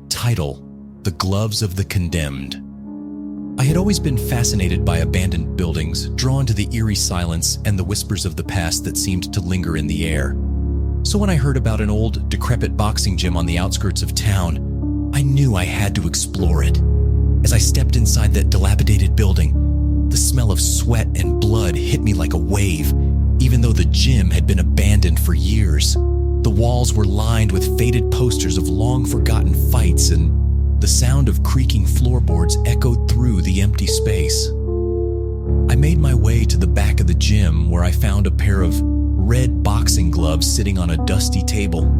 Title: The Gloves of the Condemned. I had always been fascinated by abandoned buildings, drawn to the eerie silence and the whispers of the past that seemed to linger in the air. So when I heard about an old, decrepit boxing gym on the outskirts of town, I knew I had to explore it. As I stepped inside that dilapidated building, the smell of sweat and blood hit me like a wave, even though the gym had been abandoned for years. The walls were lined with faded posters of long-forgotten fights, and the sound of creaking floorboards echoed through the empty space. I made my way to the back of the gym, where I found a pair of red boxing gloves sitting on a dusty table.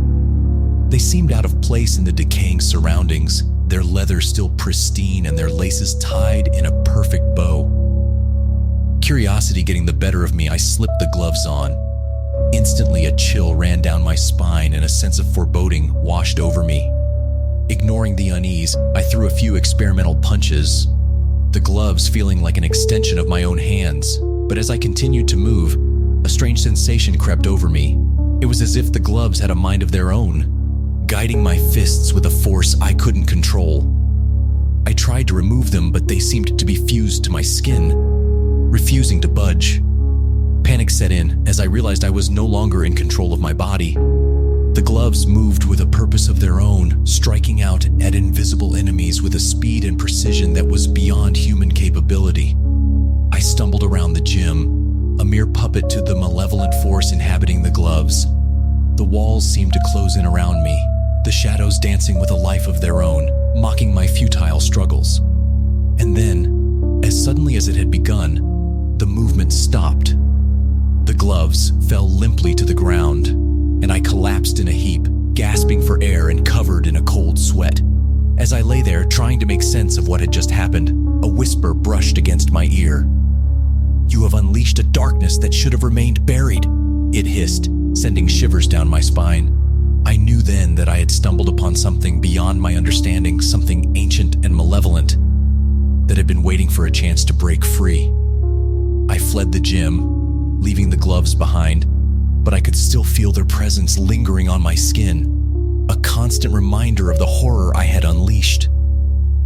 They seemed out of place in the decaying surroundings, their leather still pristine and their laces tied in a perfect bow. Curiosity getting the better of me, I slipped the gloves on. Instantly, a chill ran down my spine and a sense of foreboding washed over me. Ignoring the unease, I threw a few experimental punches, the gloves feeling like an extension of my own hands. But as I continued to move, a strange sensation crept over me. It was as if the gloves had a mind of their own, guiding my fists with a force I couldn't control. I tried to remove them, but they seemed to be fused to my skin, refusing to budge. Panic set in as I realized I was no longer in control of my body. The gloves moved with a purpose of their own, striking out at invisible enemies with a speed and precision that was beyond human capability. I stumbled around the gym, a mere puppet to the malevolent force inhabiting the gloves. The walls seemed to close in around me, the shadows dancing with a life of their own, mocking my futile struggles. And then, as suddenly as it had begun, the movement stopped. The gloves fell limply to the ground, and I collapsed in a heap, gasping for air and covered in a cold sweat. As I lay there trying to make sense of what had just happened, a whisper brushed against my ear. "You have unleashed a darkness that should have remained buried," it hissed, sending shivers down my spine. I knew then that I had stumbled upon something beyond my understanding, something ancient and malevolent that had been waiting for a chance to break free. I fled the gym, leaving the gloves behind, but I could still feel their presence lingering on my skin, a constant reminder of the horror I had unleashed.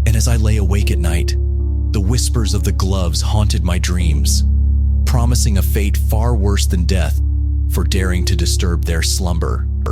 And as I lay awake at night, the whispers of the gloves haunted my dreams, promising a fate far worse than death for daring to disturb their slumber.